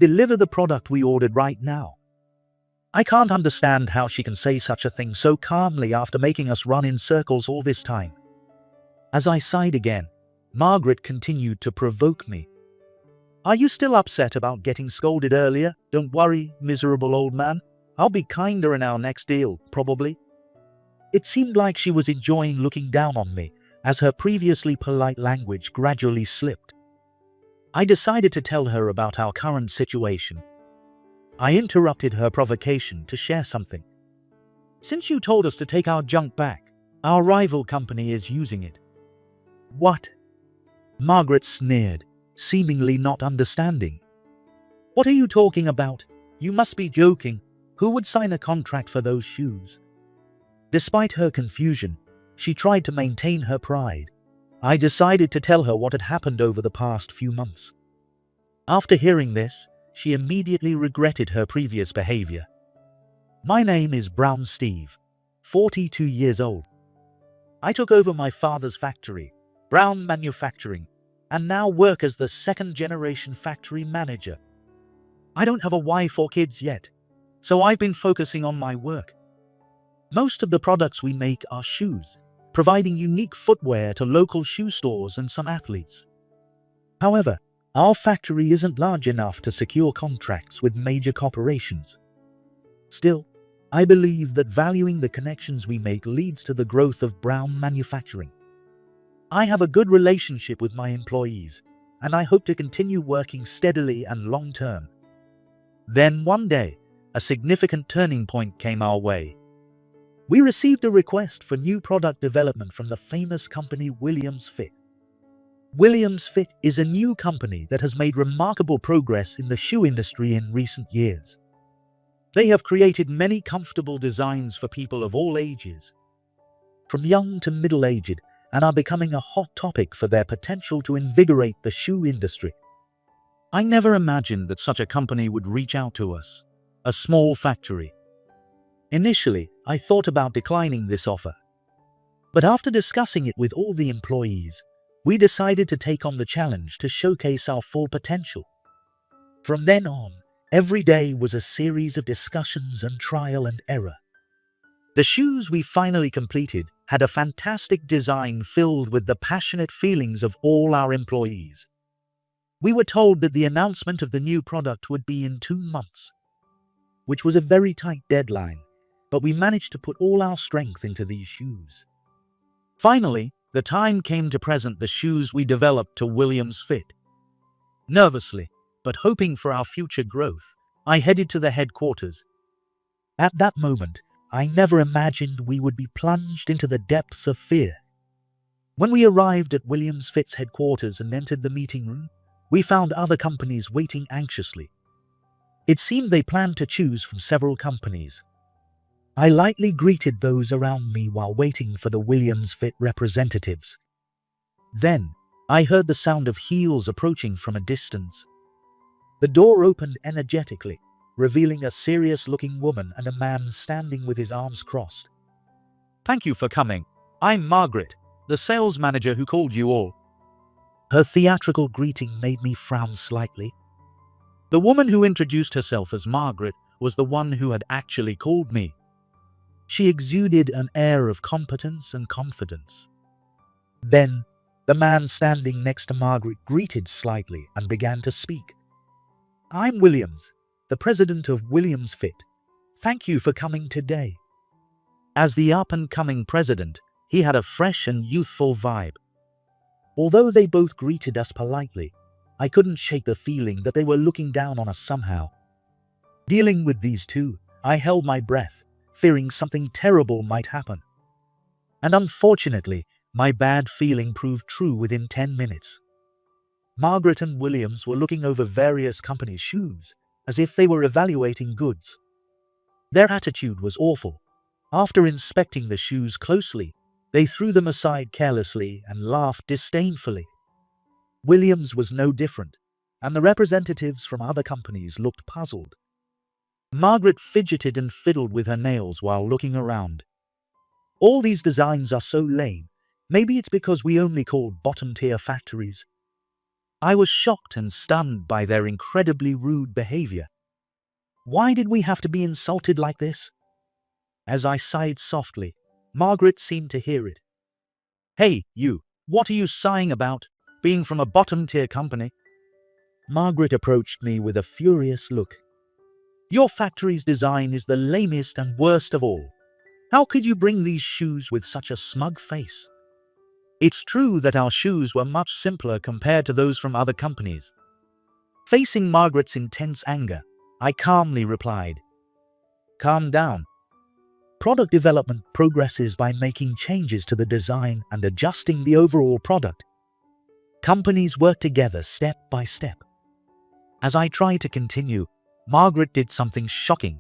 Deliver the product we ordered right now." I can't understand how she can say such a thing so calmly after making us run in circles all this time. As I sighed again, Margaret continued to provoke me. "Are you still upset about getting scolded earlier? Don't worry, miserable old man. I'll be kinder in our next deal, probably." It seemed like she was enjoying looking down on me as her previously polite language gradually slipped. I decided to tell her about our current situation. I interrupted her provocation to share something. "Since you told us to take our junk back, our rival company is using it." "What?" Margaret sneered, seemingly not understanding. "What are you talking about? You must be joking. Who would sign a contract for those shoes?" Despite her confusion, she tried to maintain her pride. I decided to tell her what had happened over the past few months. After hearing this, she immediately regretted her previous behavior. "My name is Brown Steve, 42 years old. I took over my father's factory, Brown Manufacturing, and now work as the second-generation factory manager. I don't have a wife or kids yet, so I've been focusing on my work. Most of the products we make are shoes, providing unique footwear to local shoe stores and some athletes. However, our factory isn't large enough to secure contracts with major corporations. Still, I believe that valuing the connections we make leads to the growth of Brown Manufacturing. I have a good relationship with my employees, and I hope to continue working steadily and long-term." Then one day, a significant turning point came our way. We received a request for new product development from the famous company Williams Fit. Williams Fit is a new company that has made remarkable progress in the shoe industry in recent years. They have created many comfortable designs for people of all ages, from young to middle-aged, and are becoming a hot topic for their potential to invigorate the shoe industry. I never imagined that such a company would reach out to us, a small factory. Initially, I thought about declining this offer. But after discussing it with all the employees, we decided to take on the challenge to showcase our full potential. From then on, every day was a series of discussions and trial and error. The shoes we finally completed had a fantastic design filled with the passionate feelings of all our employees. We were told that the announcement of the new product would be in 2 months, which was a very tight deadline, but we managed to put all our strength into these shoes. Finally, the time came to present the shoes we developed to Williams Fit. Nervously, but hoping for our future growth, I headed to the headquarters. At that moment, I never imagined we would be plunged into the depths of fear. When we arrived at Williams Fit's headquarters and entered the meeting room, we found other companies waiting anxiously. It seemed they planned to choose from several companies. I lightly greeted those around me while waiting for the Williams Fit representatives. Then, I heard the sound of heels approaching from a distance. The door opened energetically, revealing a serious-looking woman and a man standing with his arms crossed. "Thank you for coming. I'm Margaret, the sales manager who called you all." Her theatrical greeting made me frown slightly. The woman who introduced herself as Margaret was the one who had actually called me. She exuded an air of competence and confidence. Then, the man standing next to Margaret greeted slightly and began to speak. "I'm Williams, the president of Williams Fit. Thank you for coming today." As the up-and-coming president, he had a fresh and youthful vibe. Although they both greeted us politely, I couldn't shake the feeling that they were looking down on us somehow. Dealing with these two, I held my breath, fearing something terrible might happen. And unfortunately, my bad feeling proved true within 10 minutes. Margaret and Williams were looking over various companies' shoes, as if they were evaluating goods. Their attitude was awful. After inspecting the shoes closely, they threw them aside carelessly and laughed disdainfully. Williams was no different, and the representatives from other companies looked puzzled. Margaret fidgeted and fiddled with her nails while looking around. "All these designs are so lame. Maybe it's because we only call bottom-tier factories." I was shocked and stunned by their incredibly rude behavior. Why did we have to be insulted like this? As I sighed softly, Margaret seemed to hear it. Hey, you, what are you sighing about, being from a bottom-tier company? Margaret approached me with a furious look. Your factory's design is the lamest and worst of all. How could you bring these shoes with such a smug face? It's true that our shoes were much simpler compared to those from other companies. Facing Margaret's intense anger, I calmly replied, Calm down. Product development progresses by making changes to the design and adjusting the overall product. Companies work together step by step. As I tried to continue, Margaret did something shocking.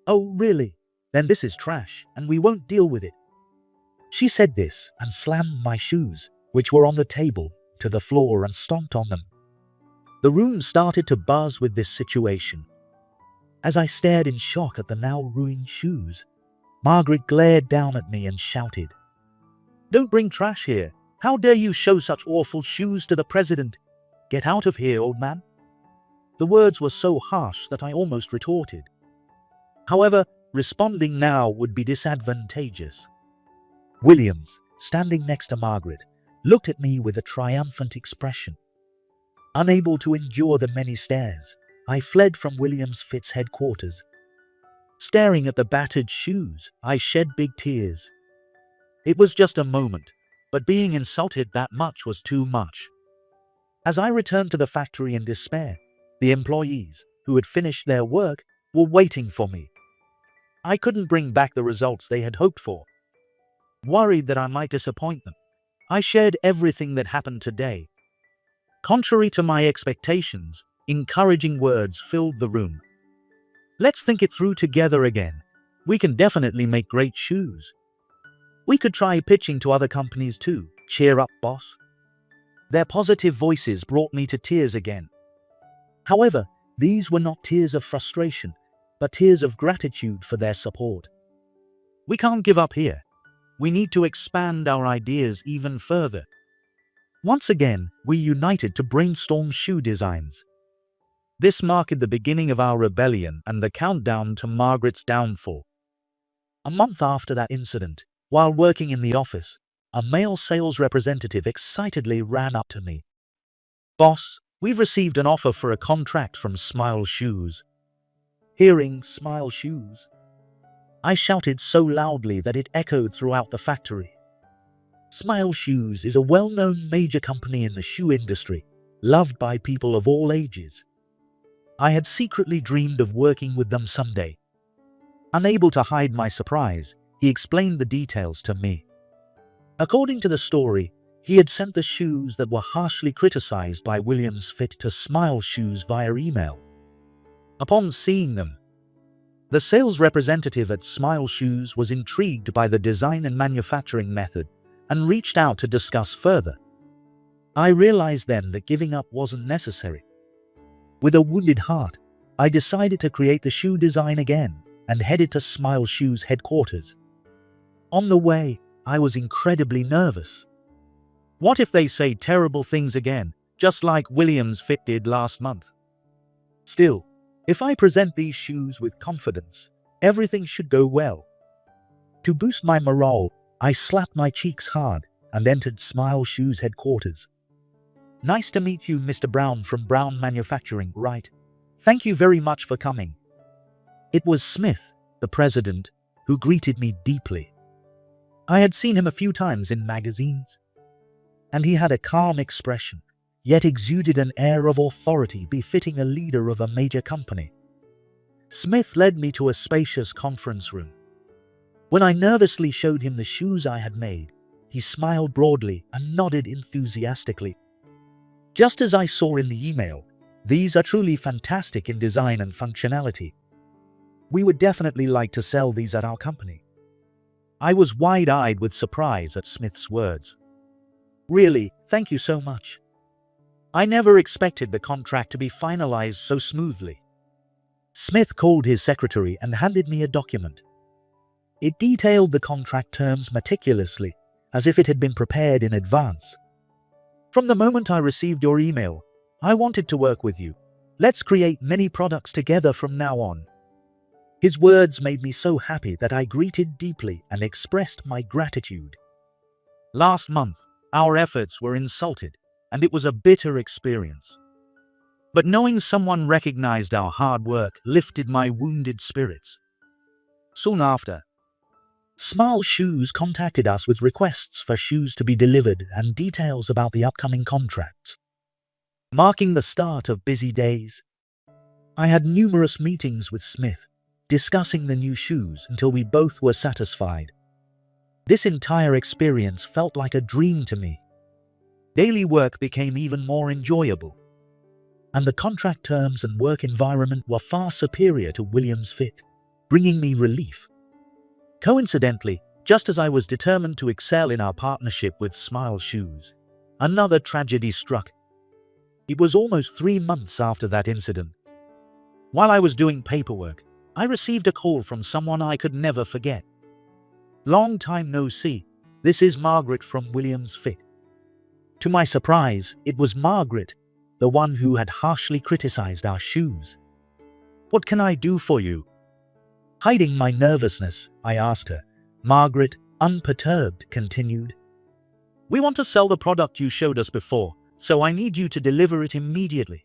Oh, really? Then this is trash, and we won't deal with it. She said this and slammed my shoes, which were on the table, to the floor and stomped on them. The room started to buzz with this situation. As I stared in shock at the now ruined shoes, Margaret glared down at me and shouted, Don't bring trash here. How dare you show such awful shoes to the president? Get out of here, old man. The words were so harsh that I almost retorted. However, responding now would be disadvantageous. Williams, standing next to Margaret, looked at me with a triumphant expression. Unable to endure the many stares, I fled from Williams' Fitz headquarters. Staring at the battered shoes, I shed big tears. It was just a moment, but being insulted that much was too much. As I returned to the factory in despair, the employees, who had finished their work, were waiting for me. I couldn't bring back the results they had hoped for. Worried that I might disappoint them, I shared everything that happened today. Contrary to my expectations, encouraging words filled the room. Let's think it through together again. We can definitely make great shoes. We could try pitching to other companies too. Cheer up, boss. Their positive voices brought me to tears again. However, these were not tears of frustration, but tears of gratitude for their support. We can't give up here. We need to expand our ideas even further. Once again, we united to brainstorm shoe designs. This marked the beginning of our rebellion and the countdown to Margaret's downfall. A month after that incident, while working in the office, a male sales representative excitedly ran up to me. Boss, we've received an offer for a contract from Smile Shoes. Hearing Smile Shoes, I shouted so loudly that it echoed throughout the factory. Smile Shoes is a well-known major company in the shoe industry, loved by people of all ages. I had secretly dreamed of working with them someday. Unable to hide my surprise, he explained the details to me. According to the story, he had sent the shoes that were harshly criticized by Williams Fit to Smile Shoes via email. Upon seeing them, the sales representative at Smile Shoes was intrigued by the design and manufacturing method and reached out to discuss further. I realized then that giving up wasn't necessary. With a wounded heart, I decided to create the shoe design again and headed to Smile Shoes headquarters. On the way, I was incredibly nervous. What if they say terrible things again, just like Williams Fit did last month? Still, if I present these shoes with confidence, everything should go well. To boost my morale, I slapped my cheeks hard and entered Smile Shoes headquarters. Nice to meet you, Mr. Brown from Brown Manufacturing, right? Thank you very much for coming. It was Smith, the president, who greeted me deeply. I had seen him a few times in magazines, and he had a calm expression, yet exuded an air of authority befitting a leader of a major company. Smith led me to a spacious conference room. When I nervously showed him the shoes I had made, he smiled broadly and nodded enthusiastically. Just as I saw in the email, these are truly fantastic in design and functionality. We would definitely like to sell these at our company. I was wide-eyed with surprise at Smith's words. Really, thank you so much. I never expected the contract to be finalized so smoothly. Smith called his secretary and handed me a document. It detailed the contract terms meticulously, as if it had been prepared in advance. From the moment I received your email, I wanted to work with you. Let's create many products together from now on. His words made me so happy that I greeted deeply and expressed my gratitude. Last month, our efforts were insulted, and it was a bitter experience. But knowing someone recognized our hard work lifted my wounded spirits. Soon after, Smile Shoes contacted us with requests for shoes to be delivered and details about the upcoming contracts. Marking the start of busy days, I had numerous meetings with Smith, discussing the new shoes until we both were satisfied. This entire experience felt like a dream to me. Daily work became even more enjoyable, and the contract terms and work environment were far superior to Williams Fit, bringing me relief. Coincidentally, just as I was determined to excel in our partnership with Smile Shoes, another tragedy struck. It was almost 3 months after that incident. While I was doing paperwork, I received a call from someone I could never forget. Long time no see. This is Margaret from Williams Fit. To my surprise, it was Margaret, the one who had harshly criticized our shoes. What can I do for you? Hiding my nervousness, I asked her. Margaret, unperturbed, continued. We want to sell the product you showed us before, so I need you to deliver it immediately.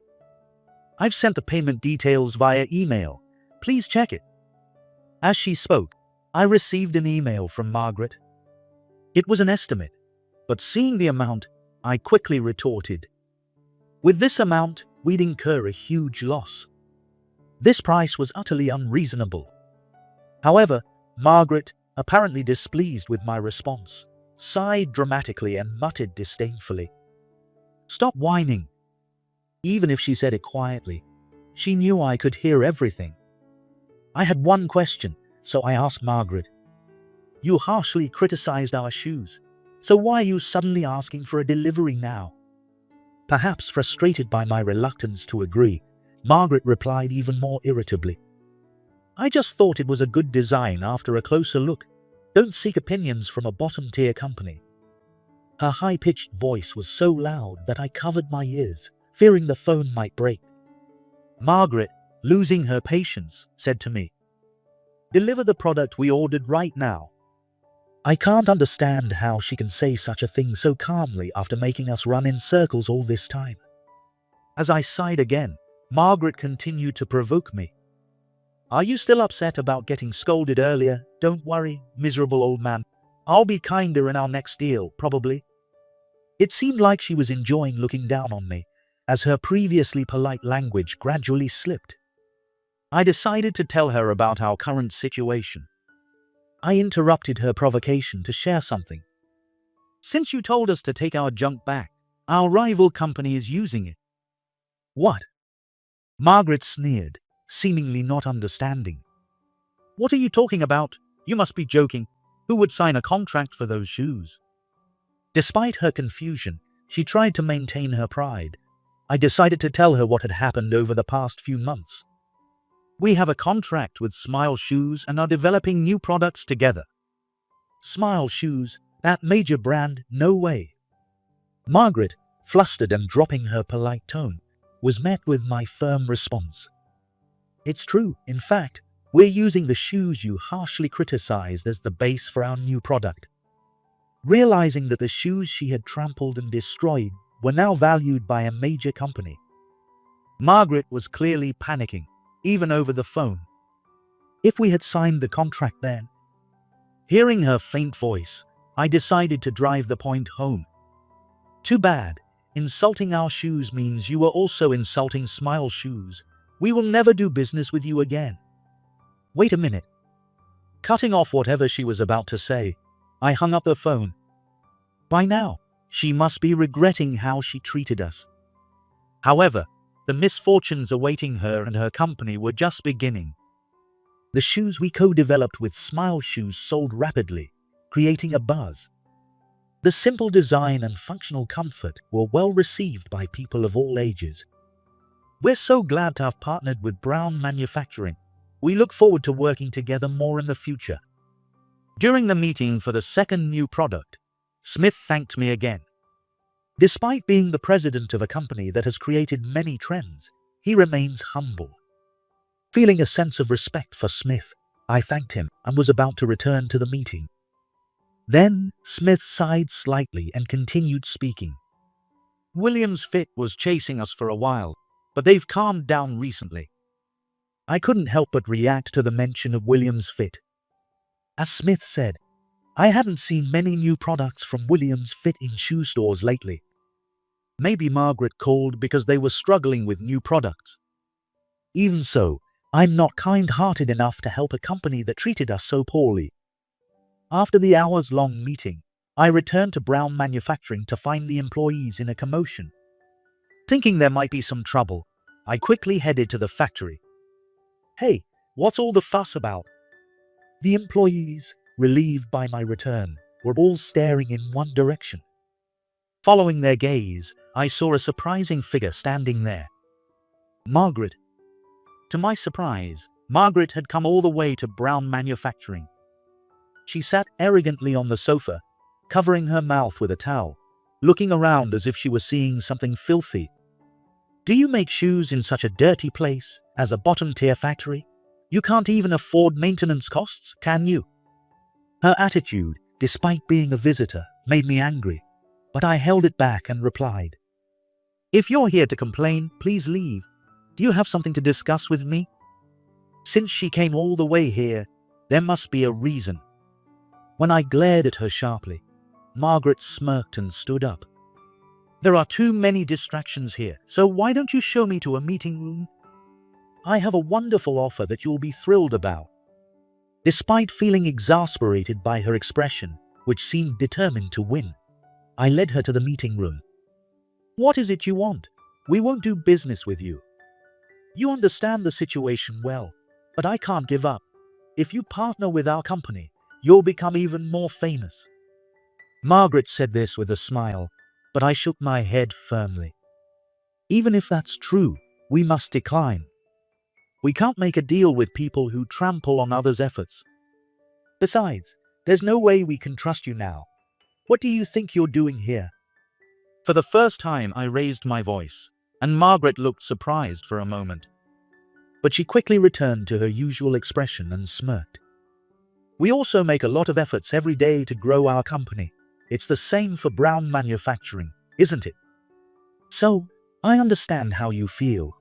I've sent the payment details via email. Please check it. As she spoke, I received an email from Margaret. It was an estimate, but seeing the amount, I quickly retorted. With this amount, we'd incur a huge loss. This price was utterly unreasonable. However, Margaret, apparently displeased with my response, sighed dramatically and muttered disdainfully. Stop whining. Even if she said it quietly, she knew I could hear everything. I had one question, so I asked Margaret. You harshly criticized our shoes, so why are you suddenly asking for a delivery now? Perhaps frustrated by my reluctance to agree, Margaret replied even more irritably. I just thought it was a good design after a closer look. Don't seek opinions from a bottom-tier company. Her high-pitched voice was so loud that I covered my ears, fearing the phone might break. Margaret, losing her patience, said to me, Deliver the product we ordered right now. I can't understand how she can say such a thing so calmly after making us run in circles all this time. As I sighed again, Margaret continued to provoke me. Are you still upset about getting scolded earlier? Don't worry, miserable old man. I'll be kinder in our next deal, probably. It seemed like she was enjoying looking down on me, as her previously polite language gradually slipped. I decided to tell her about our current situation. I interrupted her provocation to share something. Since you told us to take our junk back, our rival company is using it. What? Margaret sneered, seemingly not understanding. What are you talking about? You must be joking. Who would sign a contract for those shoes? Despite her confusion, she tried to maintain her pride. I decided to tell her what had happened over the past few months. We have a contract with Smile Shoes and are developing new products together. Smile Shoes? That major brand? No way. Margaret, flustered and dropping her polite tone, was met with my firm response. It's true. In fact, we're using the shoes you harshly criticized as the base for our new product. Realizing that the shoes she had trampled and destroyed were now valued by a major company, Margaret was clearly panicking, even over the phone. If we had signed the contract then? Hearing her faint voice, I decided to drive the point home. Too bad. Insulting our shoes means you were also insulting Smile Shoes. We will never do business with you again. Wait a minute. Cutting off whatever she was about to say, I hung up the phone. By now, she must be regretting how she treated us. However, the misfortunes awaiting her and her company were just beginning. The shoes we co-developed with Smile Shoes sold rapidly, creating a buzz. The simple design and functional comfort were well received by people of all ages. We're so glad to have partnered with Brown Manufacturing. We look forward to working together more in the future. During the meeting for the second new product, Smith thanked me again. Despite being the president of a company that has created many trends, he remains humble. Feeling a sense of respect for Smith, I thanked him and was about to return to the meeting. Then, Smith sighed slightly and continued speaking. Williams Fit was chasing us for a while, but they've calmed down recently. I couldn't help but react to the mention of Williams Fit. As Smith said, I hadn't seen many new products from Williams Fit in shoe stores lately. Maybe Margaret called because they were struggling with new products. Even so, I'm not kind-hearted enough to help a company that treated us so poorly. After the hours-long meeting, I returned to Brown Manufacturing to find the employees in a commotion. Thinking there might be some trouble, I quickly headed to the factory. Hey, what's all the fuss about? The employees, relieved by my return, were all staring in one direction. Following their gaze, I saw a surprising figure standing there. Margaret. To my surprise, Margaret had come all the way to Brown Manufacturing. She sat arrogantly on the sofa, covering her mouth with a towel, looking around as if she were seeing something filthy. Do you make shoes in such a dirty place as a bottom-tier factory? You can't even afford maintenance costs, can you? Her attitude, despite being a visitor, made me angry, but I held it back and replied, If you're here to complain, please leave. Do you have something to discuss with me? Since she came all the way here, there must be a reason. When I glared at her sharply, Margaret smirked and stood up. There are too many distractions here, so why don't you show me to a meeting room? I have a wonderful offer that you'll be thrilled about. Despite feeling exasperated by her expression, which seemed determined to win, I led her to the meeting room. What is it you want? We won't do business with you. You understand the situation well, but I can't give up. If you partner with our company, you'll become even more famous. Margaret said this with a smile, but I shook my head firmly. Even if that's true, we must decline. We can't make a deal with people who trample on others' efforts. Besides, there's no way we can trust you now. What do you think you're doing here? For the first time, I raised my voice, and Margaret looked surprised for a moment. But she quickly returned to her usual expression and smirked. We also make a lot of efforts every day to grow our company. It's the same for Brown Manufacturing, isn't it? So, I understand how you feel.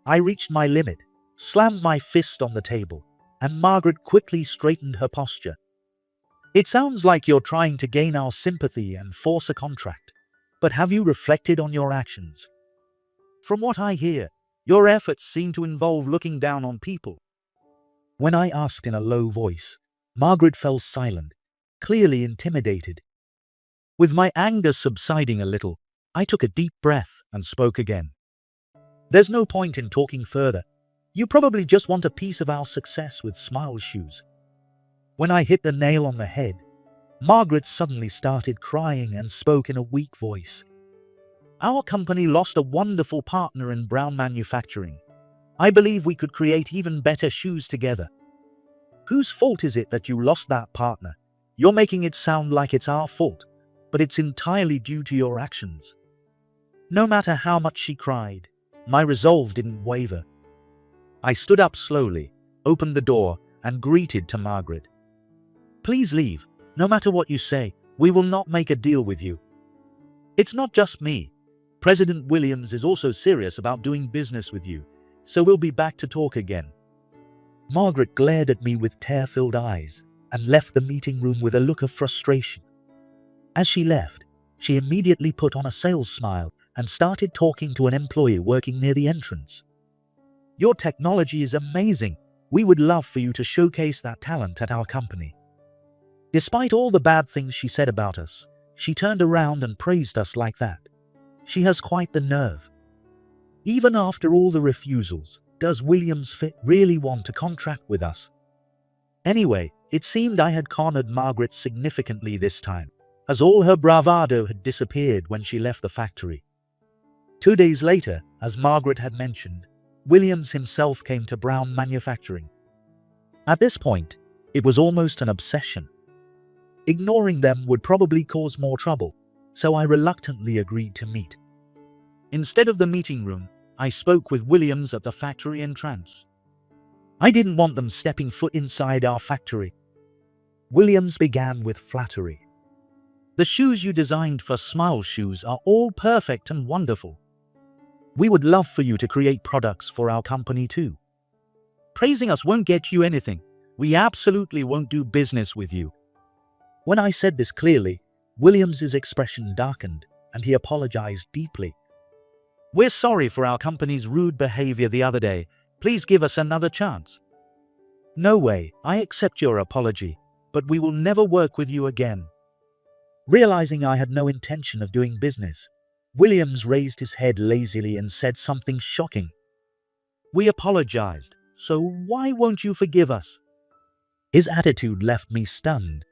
I reached my limit, slammed my fist on the table, and Margaret quickly straightened her posture. It sounds like you're trying to gain our sympathy and force a contract, but have you reflected on your actions? From what I hear, your efforts seem to involve looking down on people. When I asked in a low voice, Margaret fell silent, clearly intimidated. With my anger subsiding a little, I took a deep breath and spoke again. There's no point in talking further. You probably just want a piece of our success with Smile Shoes. When I hit the nail on the head, Margaret suddenly started crying and spoke in a weak voice. Our company lost a wonderful partner in Brown Manufacturing. I believe we could create even better shoes together. Whose fault is it that you lost that partner? You're making it sound like it's our fault, but it's entirely due to your actions. No matter how much she cried, my resolve didn't waver. I stood up slowly, opened the door, and greeted to Margaret. Please leave. No matter what you say, we will not make a deal with you. It's not just me. President Williams is also serious about doing business with you, so we'll be back to talk again. Margaret glared at me with tear-filled eyes and left the meeting room with a look of frustration. As she left, she immediately put on a sales smile and started talking to an employee working near the entrance. Your technology is amazing. We would love for you to showcase that talent at our company. Despite all the bad things she said about us, she turned around and praised us like that. She has quite the nerve. Even after all the refusals, does Williams Fit really want to contract with us? Anyway, it seemed I had cornered Margaret significantly this time, as all her bravado had disappeared when she left the factory. 2 days later, as Margaret had mentioned, Williams himself came to Brown Manufacturing. At this point, it was almost an obsession. Ignoring them would probably cause more trouble, so I reluctantly agreed to meet. Instead of the meeting room, I spoke with Williams at the factory entrance. I didn't want them stepping foot inside our factory. Williams began with flattery. The shoes you designed for Smile Shoes are all perfect and wonderful. We would love for you to create products for our company too. Praising us won't get you anything. We absolutely won't do business with you. When I said this clearly, Williams's expression darkened and he apologized deeply. We're sorry for our company's rude behavior the other day. Please give us another chance. No way, I accept your apology, but we will never work with you again. Realizing I had no intention of doing business, Williams raised his head lazily and said something shocking. We apologized, so why won't you forgive us? His attitude left me stunned.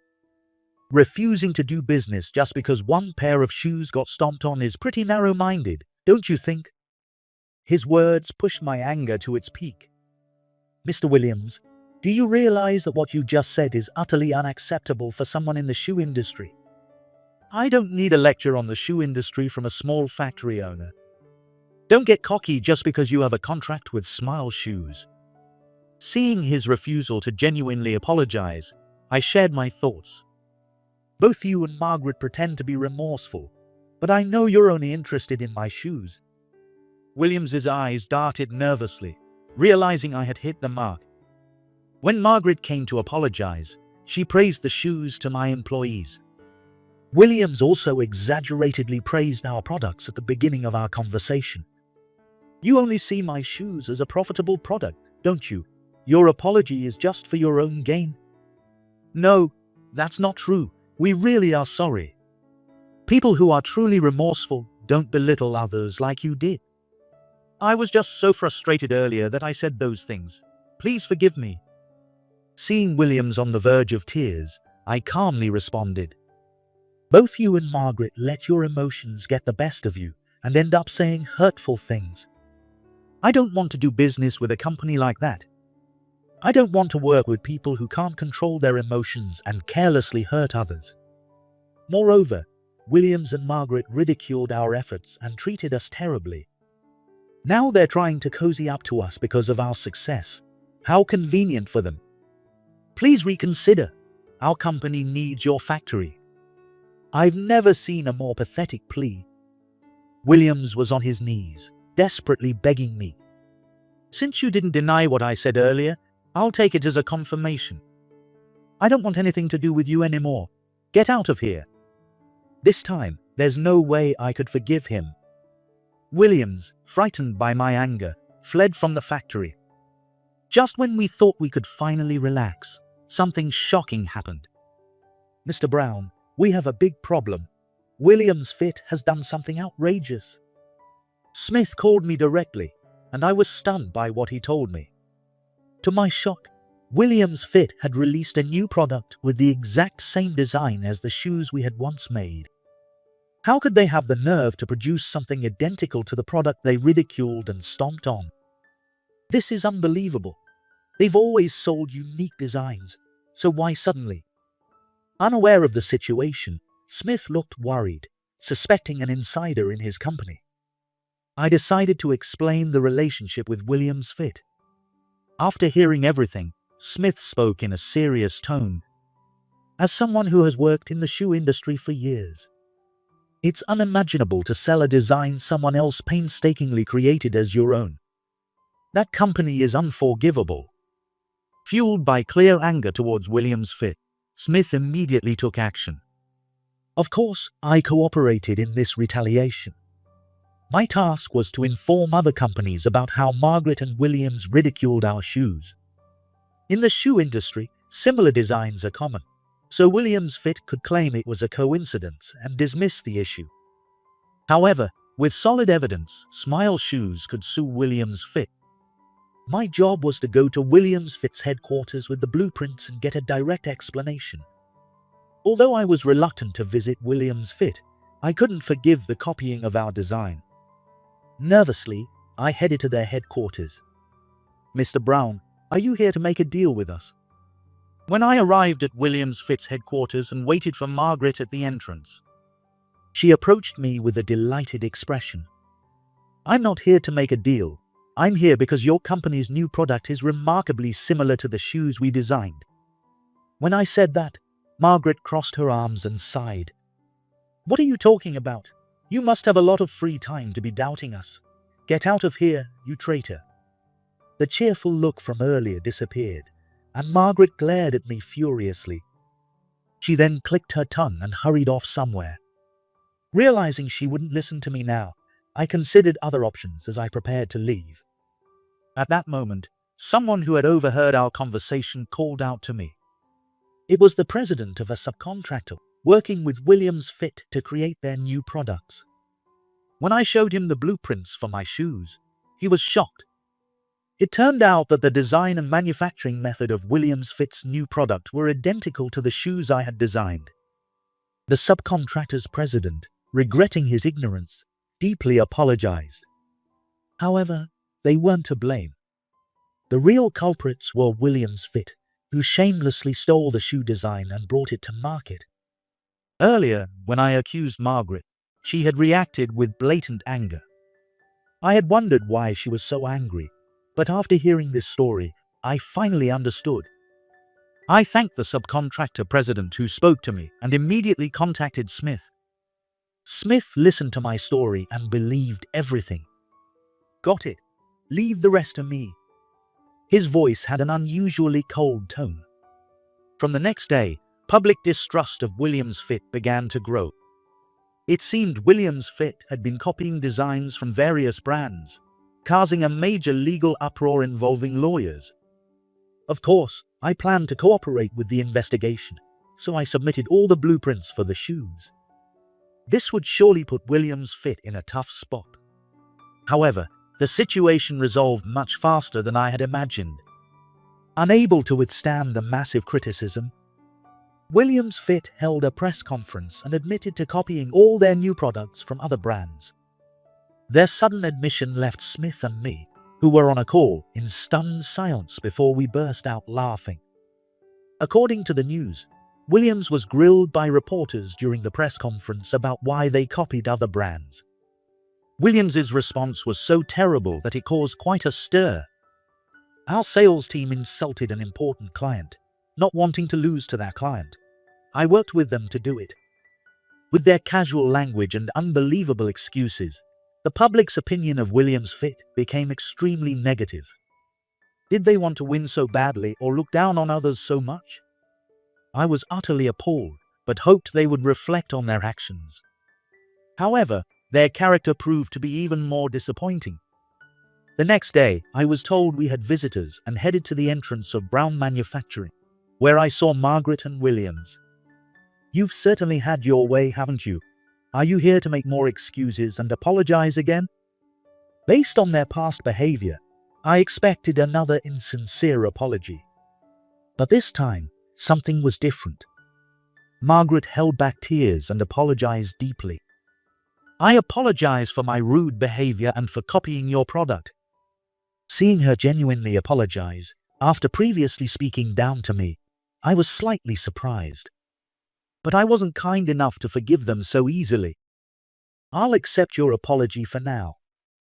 Refusing to do business just because one pair of shoes got stomped on is pretty narrow-minded, don't you think? His words pushed my anger to its peak. Mr. Williams, do you realize that what you just said is utterly unacceptable for someone in the shoe industry? I don't need a lecture on the shoe industry from a small factory owner. Don't get cocky just because you have a contract with Smile Shoes. Seeing his refusal to genuinely apologize, I shared my thoughts. Both you and Margaret pretend to be remorseful, but I know you're only interested in my shoes. Williams's eyes darted nervously, realizing I had hit the mark. When Margaret came to apologize, she praised the shoes to my employees. Williams also exaggeratedly praised our products at the beginning of our conversation. You only see my shoes as a profitable product, don't you? Your apology is just for your own gain. No, that's not true. We really are sorry. People who are truly remorseful don't belittle others like you did. I was just so frustrated earlier that I said those things. Please forgive me. Seeing Williams on the verge of tears, I calmly responded. Both you and Margaret let your emotions get the best of you and end up saying hurtful things. I don't want to do business with a company like that. I don't want to work with people who can't control their emotions and carelessly hurt others. Moreover, Williams and Margaret ridiculed our efforts and treated us terribly. Now they're trying to cozy up to us because of our success. How convenient for them. Please reconsider. Our company needs your factory. I've never seen a more pathetic plea. Williams was on his knees, desperately begging me. Since you didn't deny what I said earlier, I'll take it as a confirmation. I don't want anything to do with you anymore. Get out of here. This time, there's no way I could forgive him. Williams, frightened by my anger, fled from the factory. Just when we thought we could finally relax, something shocking happened. Mr. Brown, we have a big problem. Williams Fit has done something outrageous. Smith called me directly, and I was stunned by what he told me. To my shock, Williams Fit had released a new product with the exact same design as the shoes we had once made. How could they have the nerve to produce something identical to the product they ridiculed and stomped on? This is unbelievable. They've always sold unique designs, so why suddenly? Unaware of the situation, Smith looked worried, suspecting an insider in his company. I decided to explain the relationship with Williams Fit. After hearing everything, Smith spoke in a serious tone. As someone who has worked in the shoe industry for years, it's unimaginable to sell a design someone else painstakingly created as your own. That company is unforgivable. Fueled by clear anger towards Williams Fit, Smith immediately took action. Of course, I cooperated in this retaliation. My task was to inform other companies about how Margaret and Williams ridiculed our shoes. In the shoe industry, similar designs are common, so Williams Fit could claim it was a coincidence and dismiss the issue. However, with solid evidence, Smile Shoes could sue Williams Fit. My job was to go to Williams Fit's headquarters with the blueprints and get a direct explanation. Although I was reluctant to visit Williams Fit, I couldn't forgive the copying of our design. Nervously, I headed to their headquarters. Mr. Brown, are you here to make a deal with us? When I arrived at Williams Fit's headquarters and waited for Margaret at the entrance, She approached me with a delighted expression. "I'm not here to make a deal. I'm here because your company's new product is remarkably similar to the shoes we designed." When I said that, Margaret crossed her arms and sighed. "What are you talking about? You must have a lot of free time to be doubting us. Get out of here, you traitor." The cheerful look from earlier disappeared, and Margaret glared at me furiously. She then clicked her tongue and hurried off somewhere. Realizing she wouldn't listen to me now, I considered other options as I prepared to leave. At that moment, someone who had overheard our conversation called out to me. It was the president of a subcontractor working with Williams Fit to create their new products. When I showed him the blueprints for my shoes, he was shocked. It turned out that the design and manufacturing method of Williams Fit's new product were identical to the shoes I had designed. The subcontractor's president, regretting his ignorance, deeply apologized. However, they weren't to blame. The real culprits were Williams Fit, who shamelessly stole the shoe design and brought it to market. Earlier, when I accused Margaret, she had reacted with blatant anger. I had wondered why she was so angry, but after hearing this story, I finally understood. I thanked the subcontractor president who spoke to me and immediately contacted Smith. Smith listened to my story and believed everything. "Got it. Leave the rest to me." His voice had an unusually cold tone. From the next day, public distrust of Williams Fit began to grow. It seemed Williams Fit had been copying designs from various brands, causing a major legal uproar involving lawyers. Of course, I planned to cooperate with the investigation, so I submitted all the blueprints for the shoes. This would surely put Williams Fit in a tough spot. However, the situation resolved much faster than I had imagined. Unable to withstand the massive criticism, Williams Fit held a press conference and admitted to copying all their new products from other brands. Their sudden admission left Smith and me, who were on a call, in stunned silence before we burst out laughing. According to the news, Williams was grilled by reporters during the press conference about why they copied other brands. Williams's response was so terrible that it caused quite a stir. Our sales team insulted an important client, not wanting to lose to their client. I worked with them to do it. With their casual language and unbelievable excuses, the public's opinion of Williams Fit became extremely negative. Did they want to win so badly or look down on others so much? I was utterly appalled, but hoped they would reflect on their actions. However, their character proved to be even more disappointing. The next day, I was told we had visitors and headed to the entrance of Brown Manufacturing, where I saw Margaret and Williams. "You've certainly had your way, haven't you? Are you here to make more excuses and apologize again?" Based on their past behavior, I expected another insincere apology. But this time, something was different. Margaret held back tears and apologized deeply. "I apologize for my rude behavior and for copying your product." Seeing her genuinely apologize, after previously speaking down to me, I was slightly surprised. But I wasn't kind enough to forgive them so easily. "I'll accept your apology for now.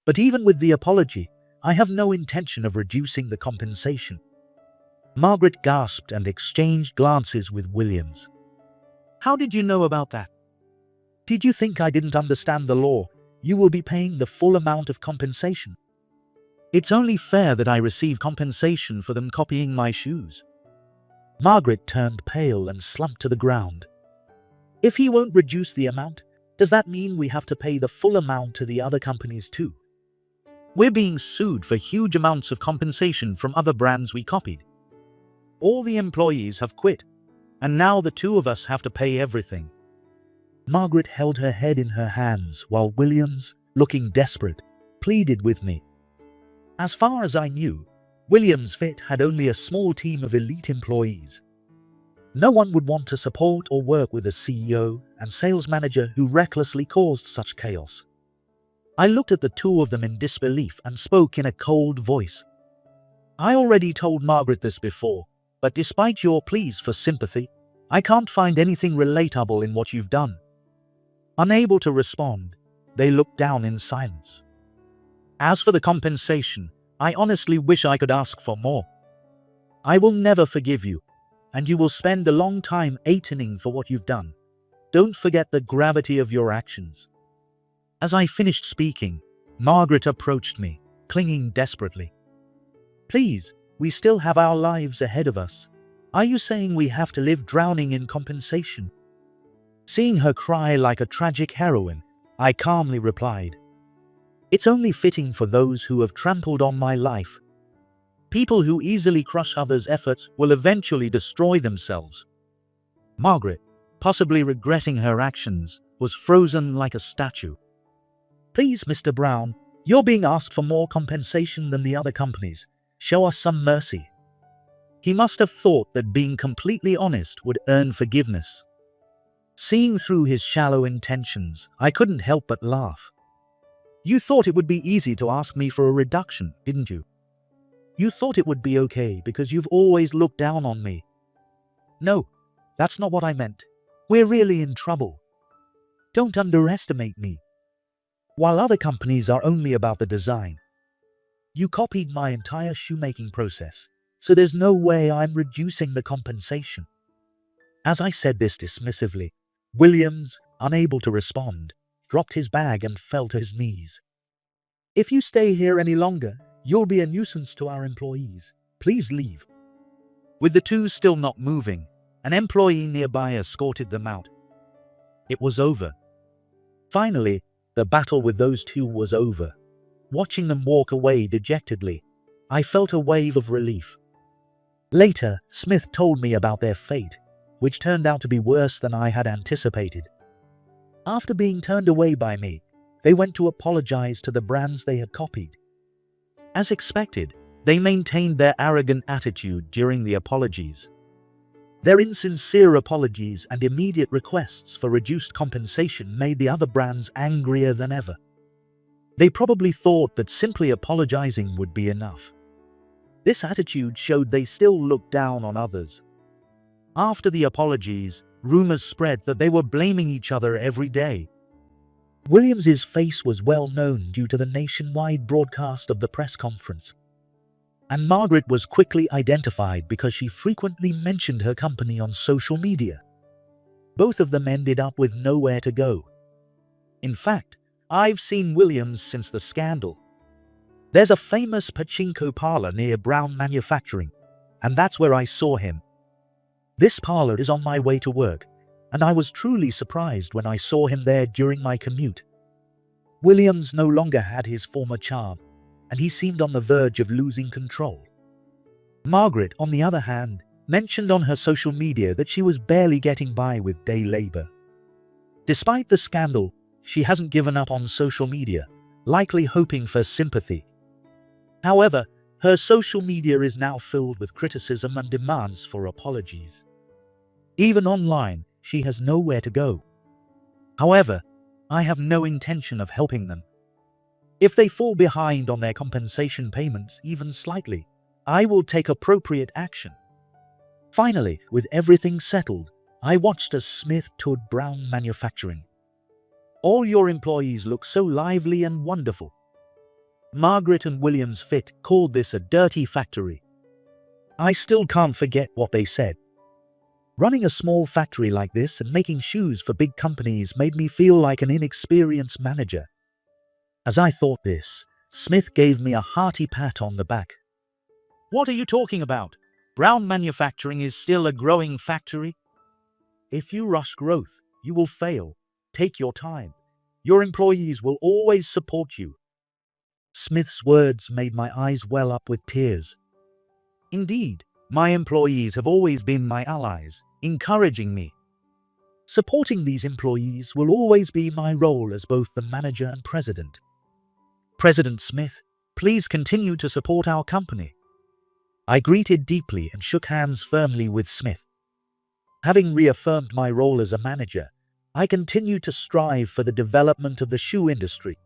But even with the apology, I have no intention of reducing the compensation." Margaret gasped and exchanged glances with Williams. "How did you know about that?" "Did you think I didn't understand the law? You will be paying the full amount of compensation. It's only fair that I receive compensation for them copying my shoes." Margaret turned pale and slumped to the ground. "If he won't reduce the amount, does that mean we have to pay the full amount to the other companies too?" "We're being sued for huge amounts of compensation from other brands we copied. All the employees have quit, and now the two of us have to pay everything." Margaret held her head in her hands while Williams, looking desperate, pleaded with me. As far as I knew, Williams Fit had only a small team of elite employees. No one would want to support or work with a CEO and sales manager who recklessly caused such chaos. I looked at the two of them in disbelief and spoke in a cold voice. "I already told Margaret this before, but despite your pleas for sympathy, I can't find anything relatable in what you've done. Unable to respond, they looked down in silence. As for the compensation, I honestly wish I could ask for more. I will never forgive you, and you will spend a long time aching for what you've done. Don't forget the gravity of your actions. As I finished speaking, Margaret approached me, clinging desperately. Please, we still have our lives ahead of us. Are you saying we have to live drowning in compensation? Seeing her cry like a tragic heroine, I calmly replied, It's only fitting for those who have trampled on my life. People who easily crush others' efforts will eventually destroy themselves. Margaret, possibly regretting her actions, was frozen like a statue. Please, Mr. Brown, you're being asked for more compensation than the other companies. Show us some mercy. He must have thought that being completely honest would earn forgiveness. Seeing through his shallow intentions, I couldn't help but laugh. You thought it would be easy to ask me for a reduction, didn't you? You thought it would be okay because you've always looked down on me. No, that's not what I meant. We're really in trouble. Don't underestimate me. While other companies are only about the design, you copied my entire shoemaking process, so there's no way I'm reducing the compensation. As I said this dismissively, Williams, unable to respond, dropped his bag and fell to his knees. If you stay here any longer, you'll be a nuisance to our employees. Please leave. With the two still not moving, an employee nearby escorted them out. It was over. Finally, the battle with those two was over. Watching them walk away dejectedly, I felt a wave of relief. Later, Smith told me about their fate, which turned out to be worse than I had anticipated. After being turned away by me, they went to apologize to the brands they had copied. As expected, they maintained their arrogant attitude during the apologies. Their insincere apologies and immediate requests for reduced compensation made the other brands angrier than ever. They probably thought that simply apologizing would be enough. This attitude showed they still looked down on others. After the apologies, rumors spread that they were blaming each other every day. Williams's face was well known due to the nationwide broadcast of the press conference. And Margaret was quickly identified because she frequently mentioned her company on social media. Both of them ended up with nowhere to go. In fact, I've seen Williams since the scandal. There's a famous pachinko parlor near Brown Manufacturing, and that's where I saw him. This parlor is on my way to work, and I was truly surprised when I saw him there during my commute. Williams no longer had his former charm, and he seemed on the verge of losing control. Margaret, on the other hand, mentioned on her social media that she was barely getting by with day labor. Despite the scandal, she hasn't given up on social media, likely hoping for sympathy. However, her social media is now filled with criticism and demands for apologies. Even online, she has nowhere to go. However, I have no intention of helping them. If they fall behind on their compensation payments even slightly, I will take appropriate action. Finally, with everything settled, I watched as Smith toured Brown Manufacturing. All your employees look so lively and wonderful. Margaret and Williams Fit called this a dirty factory. I still can't forget what they said. Running a small factory like this and making shoes for big companies made me feel like an inexperienced manager. As I thought this, Smith gave me a hearty pat on the back. What are you talking about? Brown Manufacturing is still a growing factory. If you rush growth, you will fail. Take your time. Your employees will always support you. Smith's words made my eyes well up with tears. Indeed, my employees have always been my allies, encouraging me. Supporting these employees will always be my role as both the manager and president. President Smith, please continue to support our company. I greeted deeply and shook hands firmly with Smith. Having reaffirmed my role as a manager, I continued to strive for the development of the shoe industry.